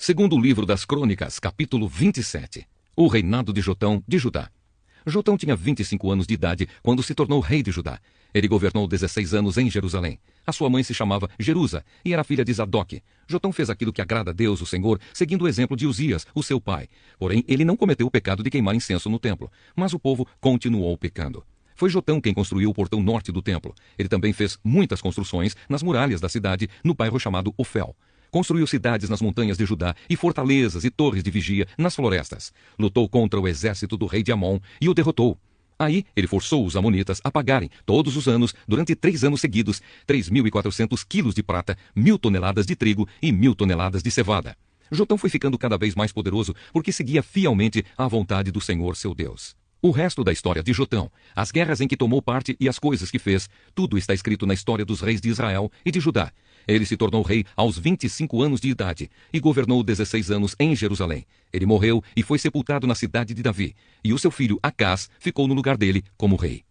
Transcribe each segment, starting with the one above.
Segundo o livro das Crônicas, capítulo 27. O reinado de Jotão de Judá. Jotão tinha 25 anos de idade quando se tornou rei de Judá. Ele governou 16 anos em Jerusalém. A sua mãe se chamava Jerusa e era filha de Zadoque. Jotão fez aquilo que agrada a Deus, o Senhor, seguindo o exemplo de Uzias, o seu pai. Porém, ele não cometeu o pecado de queimar incenso no templo, mas o povo continuou pecando. Foi Jotão quem construiu o portão norte do templo. Ele também fez muitas construções nas muralhas da cidade, no bairro chamado Ofel. Construiu cidades nas montanhas de Judá e fortalezas e torres de vigia nas florestas. Lutou contra o exército do rei de Amon e o derrotou. Aí ele forçou os amonitas a pagarem, todos os anos, durante 3 anos seguidos, 3.400 quilos de prata, 1.000 toneladas de trigo e 1.000 toneladas de cevada. Jotão foi ficando cada vez mais poderoso porque seguia fielmente à vontade do Senhor seu Deus. O resto da história de Jotão, as guerras em que tomou parte e as coisas que fez, tudo está escrito na história dos reis de Israel e de Judá. Ele se tornou rei aos 25 anos de idade e governou 16 anos em Jerusalém. Ele morreu e foi sepultado na cidade de Davi, e o seu filho Acás ficou no lugar dele como rei.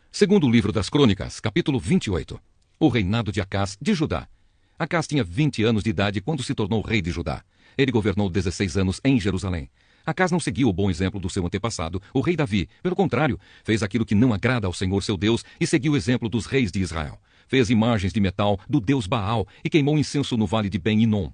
Segundo o livro das Crônicas, capítulo 28. O reinado de Acás de Judá. Acás tinha 20 anos de idade quando se tornou rei de Judá. Ele governou 16 anos em Jerusalém. Acás não seguiu o bom exemplo do seu antepassado, o rei Davi. Pelo contrário, fez aquilo que não agrada ao Senhor seu Deus e seguiu o exemplo dos reis de Israel. Fez imagens de metal do deus Baal e queimou incenso no vale de Ben-Hinom.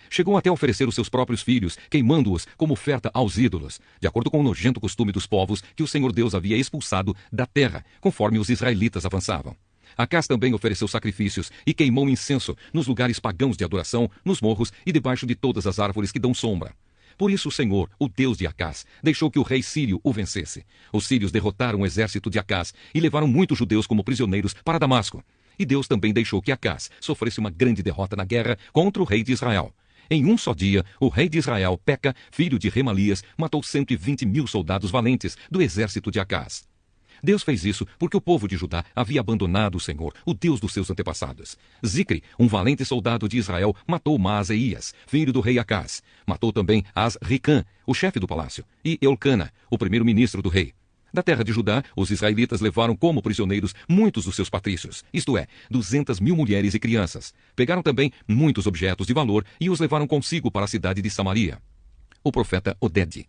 Chegou até a oferecer os seus próprios filhos, queimando-os como oferta aos ídolos, de acordo com o nojento costume dos povos que o Senhor Deus havia expulsado da terra, conforme os israelitas avançavam. Acás também ofereceu sacrifícios e queimou incenso nos lugares pagãos de adoração, nos morros e debaixo de todas as árvores que dão sombra. Por isso o Senhor, o Deus de Acás, deixou que o rei sírio o vencesse. Os sírios derrotaram o exército de Acás e levaram muitos judeus como prisioneiros para Damasco. E Deus também deixou que Acás sofresse uma grande derrota na guerra contra o rei de Israel. Em um só dia, o rei de Israel, Peca, filho de Remalias, matou 120.000 soldados valentes do exército de Acás. Deus fez isso porque o povo de Judá havia abandonado o Senhor, o Deus dos seus antepassados. Zicre, um valente soldado de Israel, matou Maaseias, filho do rei Acás. Matou também Asricã, o chefe do palácio, e Eucana, o primeiro-ministro do rei. Da terra de Judá, os israelitas levaram como prisioneiros muitos dos seus patrícios, isto é, 200.000 mulheres e crianças. Pegaram também muitos objetos de valor e os levaram consigo para a cidade de Samaria. O profeta Oded.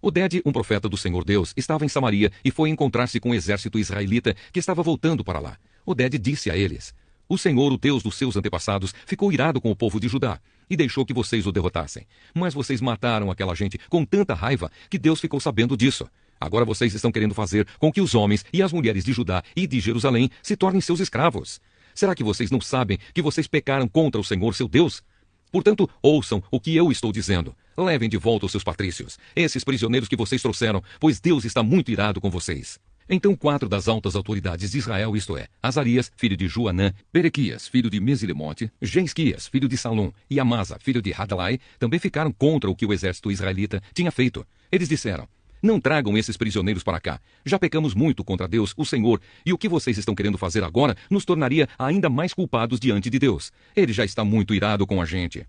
Oded, um profeta do Senhor Deus, estava em Samaria e foi encontrar-se com o exército israelita que estava voltando para lá. Oded disse a eles: O Senhor, o Deus dos seus antepassados, ficou irado com o povo de Judá e deixou que vocês o derrotassem. Mas vocês mataram aquela gente com tanta raiva que Deus ficou sabendo disso. Agora vocês estão querendo fazer com que os homens e as mulheres de Judá e de Jerusalém se tornem seus escravos. Será que vocês não sabem que vocês pecaram contra o Senhor, seu Deus? Portanto, ouçam o que eu estou dizendo. Levem de volta os seus patrícios, esses prisioneiros que vocês trouxeram, pois Deus está muito irado com vocês. Então 4 das altas autoridades de Israel, isto é, Azarias, filho de Joanã, Berequias, filho de Mesilemote, Gensquias, filho de Salum, e Amasa, filho de Hadalai, também ficaram contra o que o exército israelita tinha feito. Eles disseram: Não tragam esses prisioneiros para cá. Já pecamos muito contra Deus, o Senhor, e o que vocês estão querendo fazer agora nos tornaria ainda mais culpados diante de Deus. Ele já está muito irado com a gente.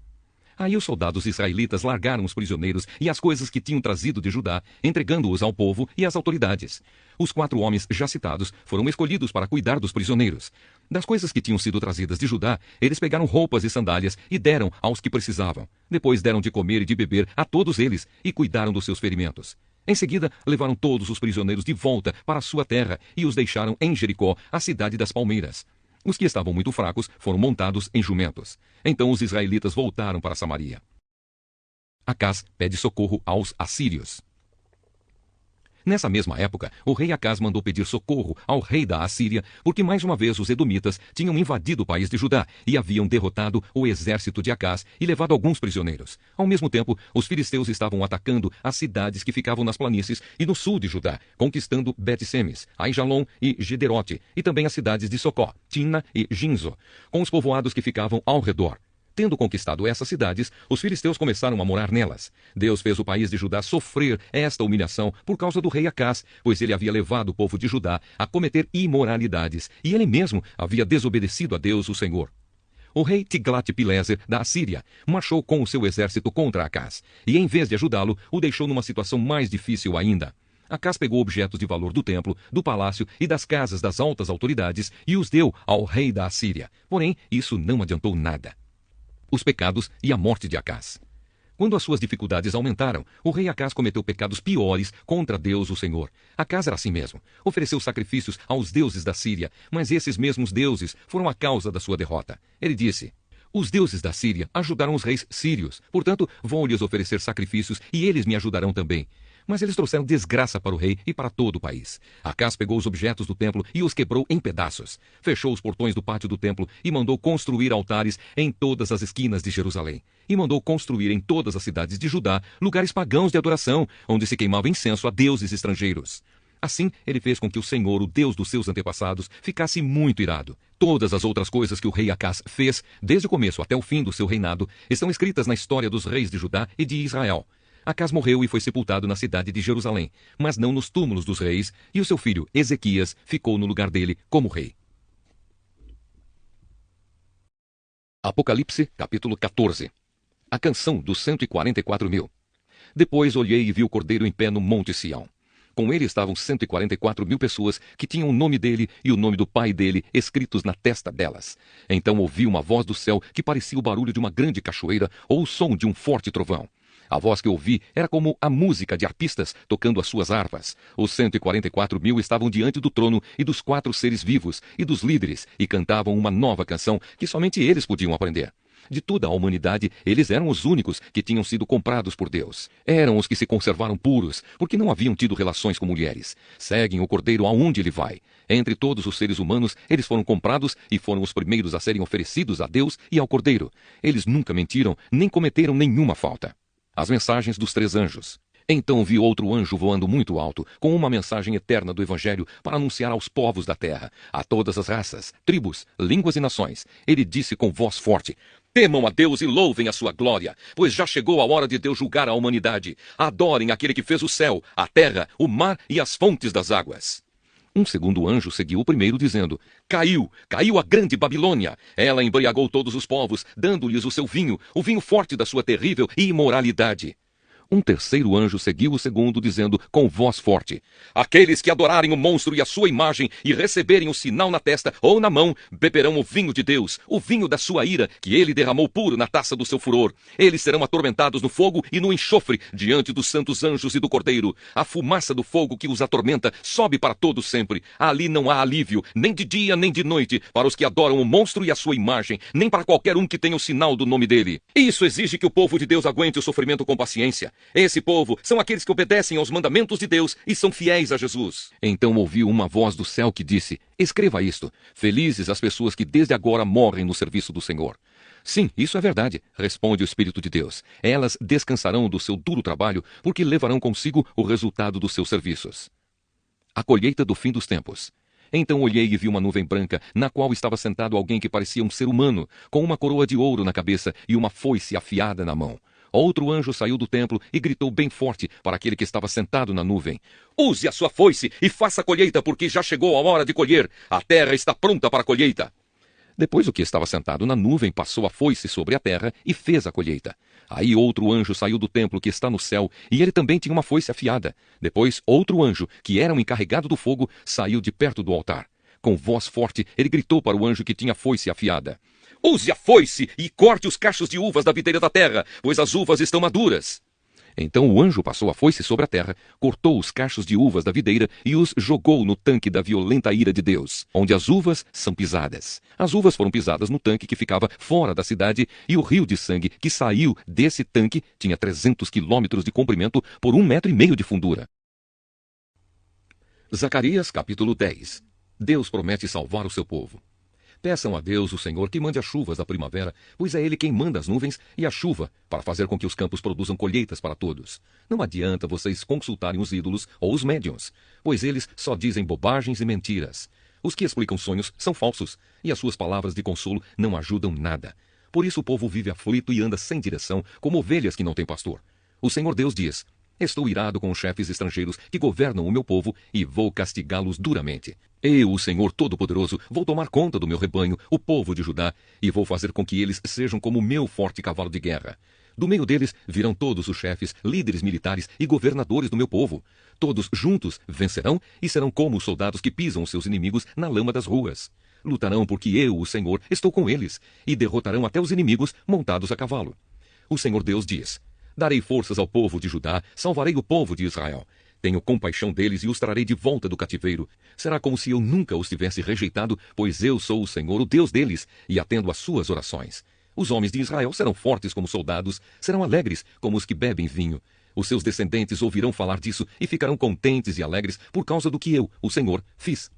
Aí os soldados israelitas largaram os prisioneiros e as coisas que tinham trazido de Judá, entregando-os ao povo e às autoridades. Os 4 homens já citados foram escolhidos para cuidar dos prisioneiros. Das coisas que tinham sido trazidas de Judá, eles pegaram roupas e sandálias e deram aos que precisavam. Depois deram de comer e de beber a todos eles e cuidaram dos seus ferimentos. Em seguida, levaram todos os prisioneiros de volta para a sua terra e os deixaram em Jericó, a cidade das palmeiras. Os que estavam muito fracos foram montados em jumentos. Então os israelitas voltaram para Samaria. Acás pede socorro aos assírios. Nessa mesma época, o rei Acás mandou pedir socorro ao rei da Assíria, porque mais uma vez os edomitas tinham invadido o país de Judá e haviam derrotado o exército de Acás e levado alguns prisioneiros. Ao mesmo tempo, os filisteus estavam atacando as cidades que ficavam nas planícies e no sul de Judá, conquistando Bet-Semes, Aijalon e Gederote, e também as cidades de Socó, Timna e Ginzo, com os povoados que ficavam ao redor. Tendo conquistado essas cidades, os filisteus começaram a morar nelas. Deus fez o país de Judá sofrer esta humilhação por causa do rei Acás, pois ele havia levado o povo de Judá a cometer imoralidades, e ele mesmo havia desobedecido a Deus, o Senhor. O rei Tiglat-Pileser, da Assíria, marchou com o seu exército contra Acás, e em vez de ajudá-lo, o deixou numa situação mais difícil ainda. Acás pegou objetos de valor do templo, do palácio e das casas das altas autoridades e os deu ao rei da Assíria. Porém, isso não adiantou nada. os pecados e a morte de Acás. Quando as suas dificuldades aumentaram, o rei Acás cometeu pecados piores contra Deus, o Senhor. Acás era assim mesmo. Ofereceu sacrifícios aos deuses da Síria, mas esses mesmos deuses foram a causa da sua derrota. Ele disse: os deuses da Síria ajudaram os reis sírios, portanto, vou-lhes oferecer sacrifícios e eles me ajudarão também. Mas eles trouxeram desgraça para o rei e para todo o país. Acás pegou os objetos do templo e os quebrou em pedaços. Fechou os portões do pátio do templo e mandou construir altares em todas as esquinas de Jerusalém. E mandou construir em todas as cidades de Judá lugares pagãos de adoração, onde se queimava incenso a deuses estrangeiros. Assim, ele fez com que o Senhor, o Deus dos seus antepassados, ficasse muito irado. Todas as outras coisas que o rei Acás fez, desde o começo até o fim do seu reinado, estão escritas na história dos reis de Judá e de Israel. Acás morreu e foi sepultado na cidade de Jerusalém, mas não nos túmulos dos reis, e o seu filho Ezequias ficou no lugar dele como rei. Apocalipse, capítulo 14. A canção dos 144.000. Depois olhei e vi o Cordeiro em pé no Monte Sião. Com ele estavam 144.000 pessoas que tinham o nome dele e o nome do pai dele escritos na testa delas. Então ouvi uma voz do céu que parecia o barulho de uma grande cachoeira ou o som de um forte trovão. A voz que ouvi era como a música de arpistas tocando as suas harpas. Os 144.000 estavam diante do trono e dos 4 seres vivos e dos líderes e cantavam uma nova canção que somente eles podiam aprender. De toda a humanidade, eles eram os únicos que tinham sido comprados por Deus. Eram os que se conservaram puros, porque não haviam tido relações com mulheres. Seguem o Cordeiro aonde ele vai. Entre todos os seres humanos, eles foram comprados e foram os primeiros a serem oferecidos a Deus e ao Cordeiro. Eles nunca mentiram, nem cometeram nenhuma falta. As mensagens dos 3 anjos. Então vi outro anjo voando muito alto, com uma mensagem eterna do Evangelho para anunciar aos povos da terra, a todas as raças, tribos, línguas e nações. Ele disse com voz forte: temam a Deus e louvem a sua glória, pois já chegou a hora de Deus julgar a humanidade. Adorem aquele que fez o céu, a terra, o mar e as fontes das águas. Um segundo anjo seguiu o primeiro, dizendo: caiu a grande Babilônia. Ela embriagou todos os povos, dando-lhes o seu vinho, o vinho forte da sua terrível imoralidade. Um terceiro anjo seguiu o segundo, dizendo com voz forte: aqueles que adorarem o monstro e a sua imagem e receberem o sinal na testa ou na mão, beberão o vinho de Deus, o vinho da sua ira, que ele derramou puro na taça do seu furor. Eles serão atormentados no fogo e no enxofre, diante dos santos anjos e do Cordeiro. A fumaça do fogo que os atormenta sobe para todos sempre. Ali não há alívio, nem de dia nem de noite, para os que adoram o monstro e a sua imagem, nem para qualquer um que tenha o sinal do nome dele. Isso exige que o povo de Deus aguente o sofrimento com paciência. Esse povo são aqueles que obedecem aos mandamentos de Deus e são fiéis a Jesus. Então ouviu uma voz do céu que disse: escreva isto: felizes as pessoas que desde agora morrem no serviço do Senhor. Sim, isso é verdade, responde o Espírito de Deus. Elas descansarão do seu duro trabalho, porque levarão consigo o resultado dos seus serviços. A colheita do fim dos tempos. Então olhei e vi uma nuvem branca, na qual estava sentado alguém que parecia um ser humano, com uma coroa de ouro na cabeça e uma foice afiada na mão. Outro anjo saiu do templo e gritou bem forte para aquele que estava sentado na nuvem: use a sua foice e faça a colheita, porque já chegou a hora de colher. A terra está pronta para a colheita. Depois o que estava sentado na nuvem passou a foice sobre a terra e fez a colheita. Aí outro anjo saiu do templo que está no céu, e ele também tinha uma foice afiada. Depois outro anjo, que era um encarregado do fogo, saiu de perto do altar. Com voz forte, ele gritou para o anjo que tinha a foice afiada: use a foice e corte os cachos de uvas da videira da terra, pois as uvas estão maduras. Então o anjo passou a foice sobre a terra, cortou os cachos de uvas da videira e os jogou no tanque da violenta ira de Deus, onde as uvas são pisadas. As uvas foram pisadas no tanque que ficava fora da cidade, e o rio de sangue que saiu desse tanque tinha 300 quilômetros de comprimento por 1,5 metro de fundura. Zacarias, capítulo 10. Deus promete salvar o seu povo. Peçam a Deus, o Senhor, que mande as chuvas da primavera, pois é Ele quem manda as nuvens e a chuva para fazer com que os campos produzam colheitas para todos. Não adianta vocês consultarem os ídolos ou os médiuns, pois eles só dizem bobagens e mentiras. Os que explicam sonhos são falsos, e as suas palavras de consolo não ajudam nada. Por isso o povo vive aflito e anda sem direção, como ovelhas que não têm pastor. O Senhor Deus diz: estou irado com os chefes estrangeiros que governam o meu povo e vou castigá-los duramente. Eu, o Senhor Todo-Poderoso, vou tomar conta do meu rebanho, o povo de Judá, e vou fazer com que eles sejam como o meu forte cavalo de guerra. Do meio deles virão todos os chefes, líderes militares e governadores do meu povo. Todos juntos vencerão e serão como os soldados que pisam os seus inimigos na lama das ruas. Lutarão porque eu, o Senhor, estou com eles, e derrotarão até os inimigos montados a cavalo. O Senhor Deus diz: darei forças ao povo de Judá, salvarei o povo de Israel. Tenho compaixão deles e os trarei de volta do cativeiro. Será como se eu nunca os tivesse rejeitado, pois eu sou o Senhor, o Deus deles, e atendo às suas orações. Os homens de Israel serão fortes como soldados, serão alegres como os que bebem vinho. Os seus descendentes ouvirão falar disso e ficarão contentes e alegres por causa do que eu, o Senhor, fiz.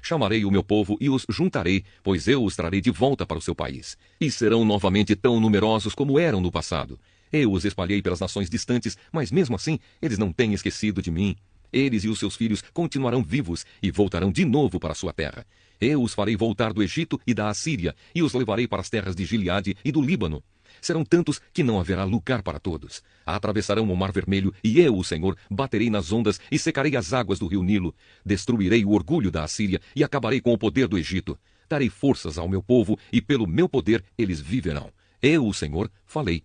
Chamarei o meu povo e os juntarei, pois eu os trarei de volta para o seu país. E serão novamente tão numerosos como eram no passado. Eu os espalhei pelas nações distantes, mas mesmo assim eles não têm esquecido de mim. Eles e os seus filhos continuarão vivos e voltarão de novo para a sua terra. Eu os farei voltar do Egito e da Assíria, e os levarei para as terras de Gileade e do Líbano. Serão tantos que não haverá lugar para todos. Atravessarão o Mar Vermelho, e eu, o Senhor, baterei nas ondas e secarei as águas do rio Nilo. Destruirei o orgulho da Assíria e acabarei com o poder do Egito. Darei forças ao meu povo, e pelo meu poder eles viverão. Eu, o Senhor, falei.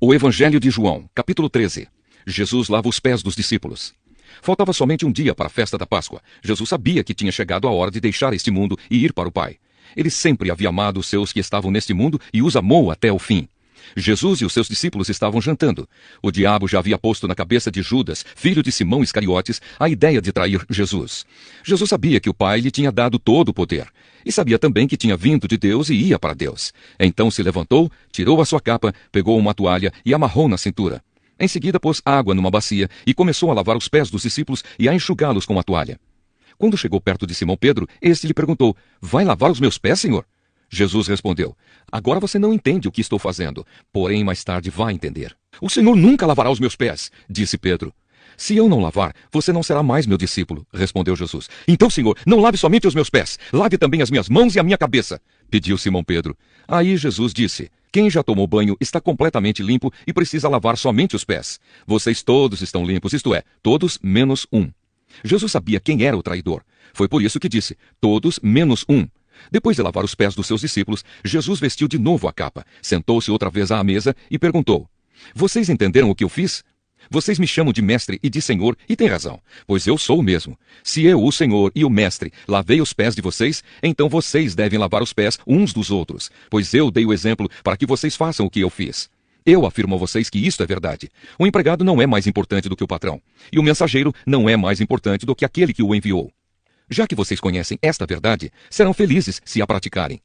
O Evangelho de João, capítulo 13. Jesus lava os pés dos discípulos. Faltava somente um dia para a festa da Páscoa. Jesus sabia que tinha chegado a hora de deixar este mundo e ir para o Pai. Ele sempre havia amado os seus que estavam neste mundo e os amou até o fim. Jesus e os seus discípulos estavam jantando. O diabo já havia posto na cabeça de Judas, filho de Simão Iscariotes, a ideia de trair Jesus. Jesus sabia que o Pai lhe tinha dado todo o poder. E sabia também que tinha vindo de Deus e ia para Deus. Então se levantou, tirou a sua capa, pegou uma toalha e amarrou na cintura. Em seguida pôs água numa bacia e começou a lavar os pés dos discípulos e a enxugá-los com a toalha. Quando chegou perto de Simão Pedro, este lhe perguntou: vai lavar os meus pés, Senhor? Jesus respondeu: agora você não entende o que estou fazendo, porém mais tarde vai entender. O Senhor nunca lavará os meus pés, disse Pedro. Se eu não lavar, você não será mais meu discípulo, respondeu Jesus. Então, Senhor, não lave somente os meus pés, lave também as minhas mãos e a minha cabeça, pediu Simão Pedro. Aí Jesus disse: quem já tomou banho está completamente limpo e precisa lavar somente os pés. Vocês todos estão limpos, isto é, todos menos um. Jesus sabia quem era o traidor. Foi por isso que disse: todos menos um. Depois de lavar os pés dos seus discípulos, Jesus vestiu de novo a capa, sentou-se outra vez à mesa e perguntou: vocês entenderam o que eu fiz? Vocês me chamam de mestre e de senhor, e têm razão, pois eu sou o mesmo. Se eu, o senhor e o mestre, lavei os pés de vocês, então vocês devem lavar os pés uns dos outros, pois eu dei o exemplo para que vocês façam o que eu fiz. Eu afirmo a vocês que isto é verdade. O empregado não é mais importante do que o patrão, e o mensageiro não é mais importante do que aquele que o enviou. Já que vocês conhecem esta verdade, serão felizes se a praticarem.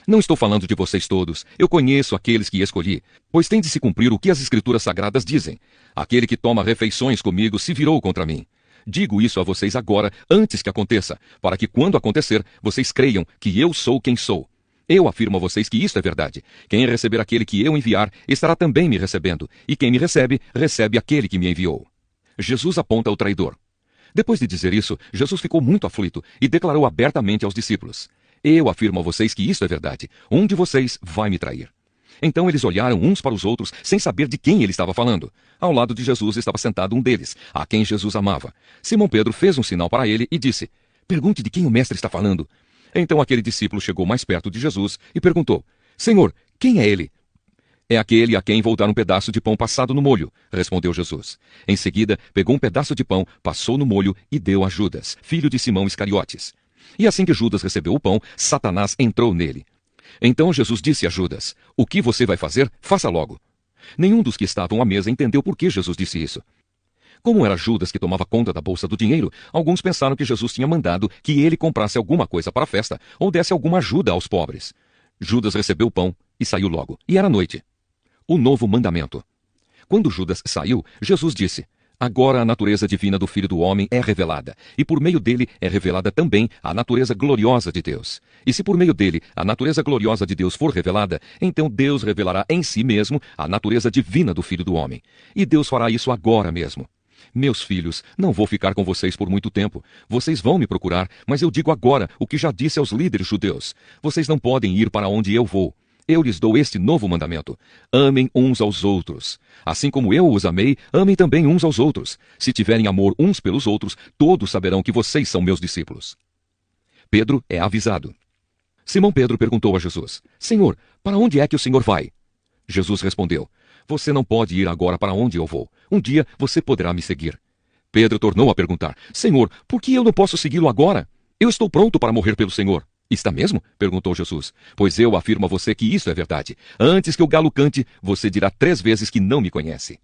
Não estou falando de vocês todos, eu conheço aqueles que escolhi, pois tem de se cumprir o que as Escrituras Sagradas dizem. Aquele que toma refeições comigo se virou contra mim. Digo isso a vocês agora, antes que aconteça, para que quando acontecer, vocês creiam que eu sou quem sou. Eu afirmo a vocês que isto é verdade. Quem receber aquele que eu enviar, estará também me recebendo, e quem me recebe, recebe aquele que me enviou. Jesus aponta o traidor. Depois de dizer isso, Jesus ficou muito aflito e declarou abertamente aos discípulos: eu afirmo a vocês que isto é verdade. Um de vocês vai me trair. Então eles olharam uns para os outros, sem saber de quem ele estava falando. Ao lado de Jesus estava sentado um deles, a quem Jesus amava. Simão Pedro fez um sinal para ele e disse: pergunte de quem o mestre está falando. Então aquele discípulo chegou mais perto de Jesus e perguntou: Senhor, quem é ele? É aquele a quem vou dar um pedaço de pão passado no molho, respondeu Jesus. Em seguida, pegou um pedaço de pão, passou no molho e deu a Judas, filho de Simão Iscariotes. E assim que Judas recebeu o pão, Satanás entrou nele. Então Jesus disse a Judas: o que você vai fazer, faça logo. Nenhum dos que estavam à mesa entendeu por que Jesus disse isso. Como era Judas que tomava conta da bolsa do dinheiro, alguns pensaram que Jesus tinha mandado que ele comprasse alguma coisa para a festa ou desse alguma ajuda aos pobres. Judas recebeu o pão e saiu logo, e era noite. O novo mandamento. Quando Judas saiu, Jesus disse: agora a natureza divina do Filho do Homem é revelada, e por meio dele é revelada também a natureza gloriosa de Deus. E se por meio dele a natureza gloriosa de Deus for revelada, então Deus revelará em si mesmo a natureza divina do Filho do Homem. E Deus fará isso agora mesmo. Meus filhos, não vou ficar com vocês por muito tempo. Vocês vão me procurar, mas eu digo agora o que já disse aos líderes judeus: vocês não podem ir para onde eu vou. Eu lhes dou este novo mandamento: amem uns aos outros. Assim como eu os amei, amem também uns aos outros. Se tiverem amor uns pelos outros, todos saberão que vocês são meus discípulos. Pedro é avisado. Simão Pedro perguntou a Jesus: Senhor, para onde é que o Senhor vai? Jesus respondeu: você não pode ir agora para onde eu vou. Um dia você poderá me seguir. Pedro tornou a perguntar: Senhor, por que eu não posso segui-lo agora? Eu estou pronto para morrer pelo Senhor. Está mesmo? Perguntou Jesus. Pois eu afirmo a você que isso é verdade. Antes que o galo cante, você dirá 3 vezes que não me conhece.